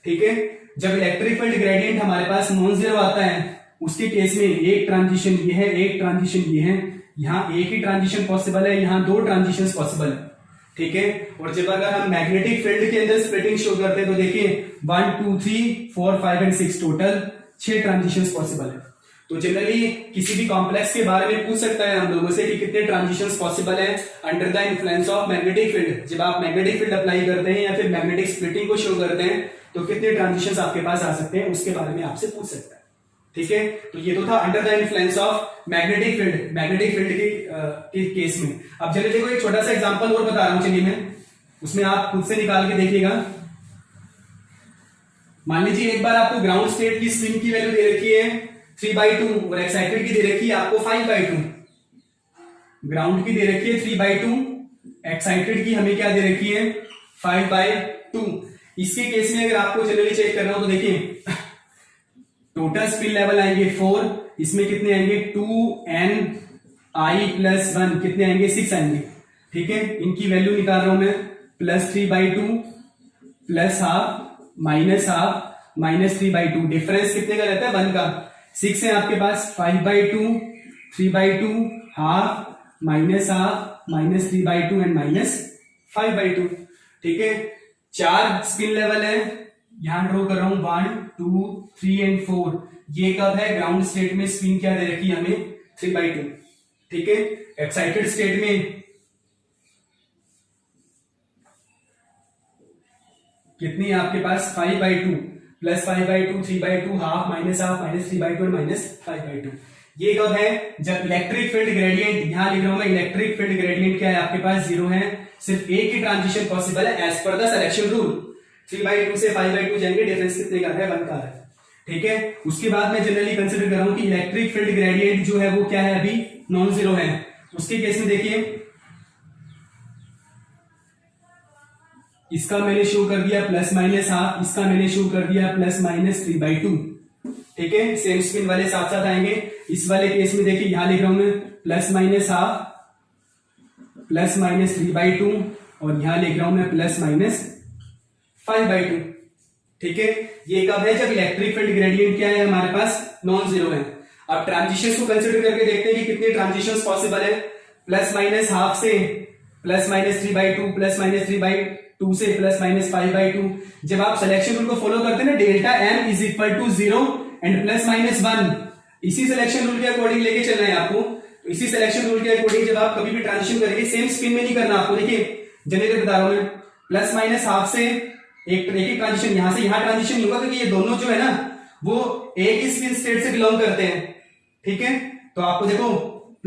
ठीक है। जब इलेक्ट्रिक फील्ड ग्रेडियंट हमारे पास नॉन जीरो आता है, उसके केस में एक ट्रांजिशन ये है, एक ट्रांजिशन ये है, यहाँ एक ही ट्रांजिशन पॉसिबल है, यहाँ दो ट्रांजिशंस पॉसिबल है, ठीक है। और जब अगर हम मैग्नेटिक फील्ड के अंदर स्प्लिटिंग शो करते हैं तो देखिए 1 2 3 4 5 एंड 6 टोटल 6 ट्रांजिशंस पॉसिबल है। तो जनरली किसी भी कॉम्प्लेक्स के बारे में पूछ सकता है हम लोगों से कि कितने ट्रांजिशंस पॉसिबल है under the influence of magnetic field. जब आप मैग्नेटिक फील्ड अप्लाई करते हैं या फिर मैग्नेटिक स्प्लिटिंग को शो करते हैं तो कितने ट्रांजिशंस आपके पास आ सकते हैं, उसके बारे में आपसे पूछ सकता है, ठीक है। तो ये तो था under the influence of magnetic field, magnetic field के केस में। अब चलिए देखो एक छोटा सा एग्जांपल और बता रहा हूं, चलिए मैं उसमें आप खुद से निकाल के देखिएगा। मान लीजिए एक बार आपको ग्राउंड स्टेट की स्पिन की वैल्यू दे रखी है 3/2 और एक्साइटेड की दे रखी है आपको 5/2। ग्राउंड की दे रखी है 3/2, एक्साइटेड की हमें क्या दे रखी है 5/2। इसके केस में अगर आपको जनरली चेक करना हो तो देखिए टोटल स्पिन लेवल आएंगे 4, इसमें कितने आएंगे 2ni+1 कितने आएंगे 6 आएंगे, ठीक है। इनकी वैल्यू निकाल रहा हूं मैं +3/2 +½ -½ -3/2, डिफरेंस कितने का रहता है 1 का। 6 है आपके पास 5/2 3/2 ½ -½ -3/2 एंड -5/2, ठीक है। 4 स्पिन लेवल है, यहां ड्रॉ कर रहा हूं 1 2 3 एंड 4। ये कब है ग्राउंड स्टेट में स्पिन क्या दे रखी है हमें 3/2, ठीक है। एक्साइटेड स्टेट में कितनी है आपके पास 5/2 +5/2 3/2 ½ -½ -3/2 और -5/2। ये कब है जब इलेक्ट्रिक फील्ड ग्रेडियंट, यहां लिख रहा हूं मैं इलेक्ट्रिक फील्ड ग्रेडियंट क्या है आपके पास 0 है, सिर्फ एक ही ट्रांजिशन पॉसिबल है as per the selection rule. 3/2 से 5/2 जाएंगे, डिफरेंस कितने का है 1 का है, ठीक है। उसके बाद मैं जनरली कंसीडर कर रहा हूं कि इलेक्ट्रिक फील्ड ग्रेडियंट जो है वो क्या है अभी नॉन जीरो है। उसके केस में देखिए इसका मैंने शो कर दिया ±½ इसका मैंने शो कर दिया ±3/2, ठीक है। सेम स्पिन वाले साथ साथ आएंगे। इस वाले केस में देखिए यहां लिख रहा हूं मैं ±½ ±3/2 और यहां लिख रहा हूं मैं ±5/2, ठीक है। ये कब है जब इलेक्ट्रिक फील्ड ग्रेडियंट क्या है हमारे पास नॉन जीरो है। अब ट्रांजिशंस को कंसीडर करके देखते हैं कि कितने ट्रांजिशंस पॉसिबल है। ±½ से +-3/2 +-3/2 से +-5/2। जब आप सिलेक्शन रूल को फॉलो करते हैं ना Δm = 0 एंड +-1, इसी सिलेक्शन रूल के अकॉर्डिंग लेके चलना है आपको। तो इसी सिलेक्शन रूल के अकॉर्डिंग जब आप कभी भी ट्रांजिशन करेंगे सेम स्पिन में नहीं करना आपको। देखिए जनरेटर बता रहा हूं मैं ±½ से एक ट्रांजिशन यहां से यहां ट्रांजिशन नहीं होगा क्योंकि ये दोनों जो है ना वो एक ही स्पिन स्टेट से बिलोंग करते हैं, ठीक है। तो आपको देखो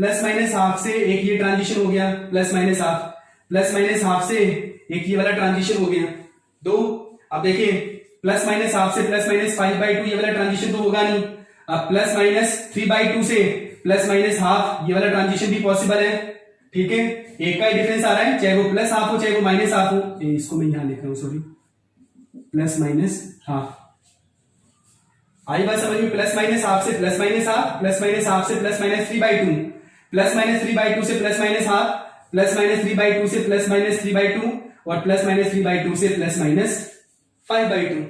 ±½ से एक ये ट्रांजिशन हो गया +-½ से एक ये वाला ट्रांजिशन हो गया 2। अब देखिए +-½ से +-5/2 ये वाला ट्रांजिशन तो होगा नहीं। अब +-3/2 से +-½ ये वाला ट्रांजिशन भी पॉसिबल है, ठीक है। एक का ही डिफरेंस आ रहा है, चाहे वो +½ हो चाहे वो -½ हो। इसको मैं यहां लिख रहा हूं सॉरी +-½ आई बात समझ में। +-½ से +-½ +-½ से +-3/2 +-3/2 से +-½ +-3/2 से +-3/2 और +-3/2 से +-5/2।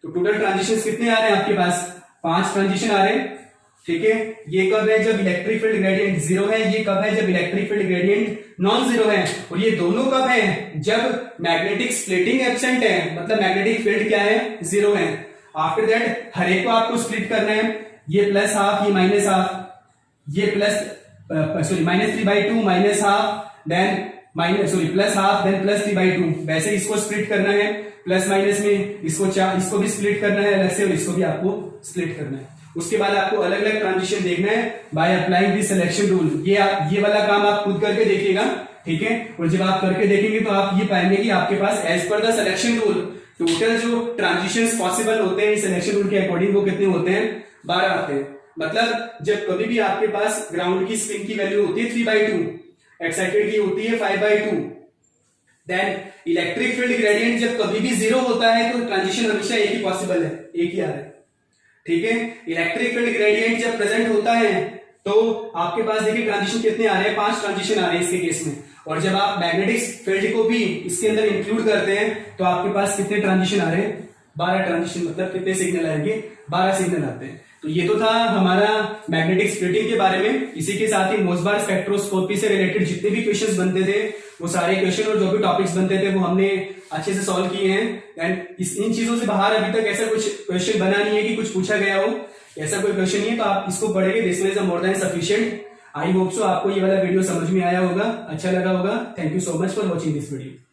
तो टोटल ट्रांजिशंस कितने आ रहे हैं आपके पास 5 ट्रांजिशन आ रहे हैं, ठीक है। ये कब है जब इलेक्ट्रिक फील्ड ग्रेडियंट 0 है, ये कब है जब electric field gradient non zero है, और ये दोनों कब है जब मैग्नेटिक स्प्लिटिंग एब्सेंट है, मतलब मैग्नेटिक फील्ड क्या है 0 है। आफ्टर दैट हर एक को आपको स्प्लिट करना है, ये +½ ये -½ ये -3/2 -½ देन +½ देन +3/2, वैसे इसको स्प्लिट करना है प्लस माइनस में, इसको भी स्प्लिट करना है अलग से और इसको भी आपको स्प्लिट करना है। उसके बाद आपको अलग अलग ट्रांजिशन देखना है by applying this selection rule. ये वाला काम आप खुद करके देखिएगा, ठीक है। और जब आप करके देखेंगे तो आप ये पाएंगे कि आपके पास as per the selection rule total जो ट्रांजिशंस पॉसिबल होते हैं इस सिलेक्शन रूल के अकॉर्डिंग वो कितने होते हैं 12 आते हैं। मतलब जब कभी भी आपके पास ग्राउंड की स्पिन की वैल्यू होती है 3/2, एक्साइटेड की होती है 5/2, देन इलेक्ट्रिक फील्ड ग्रेडियंट जब कभी भी 0 होता है तो ट्रांजिशन हमेशा एक ही पॉसिबल है, एक ही आ रहा है, ठीक है। इलेक्ट्रिक फील्ड ग्रेडियंट जब प्रेजेंट होता है तो आपके पास देखिए ट्रांजिशन कितने आ रहे हैं, 5 ट्रांजिशन आ रहे हैं इसके केस में। और जब आप मैग्नेटिक फील्ड को भी इसके अंदर इंक्लूड करते हैं तो आपके पास कितने ट्रांजिशन आ रहे हैं, 12 ट्रांजिशन, मतलब कितने सिग्नल आएंगे, 12 सिग्नल आते हैं। तो ये तो था हमारा मैग्नेटिक स्प्लिटिंग के बारे में। इसी के साथ ही मोसबार स्पेक्ट्रोस्कोपी से रिलेटेड जितने भी क्वेश्चंस बनते थे वो सारे क्वेश्चन और जो भी टॉपिक्स बनते थे वो हमने अच्छे से सॉल्व किए हैं। एंड इन चीजों से बाहर अभी तक ऐसा कुछ क्वेश्चन बना नहीं है कि कुछ पूछा गया हो, ऐसा कोई क्वेश्चन नहीं है। तो आप इसको पढ़ेंगे, this is more than sufficient. I hope so आपको ये वाला वीडियो समझ में आया होगा, अच्छा लगा होगा। Thank you so much for watching this video.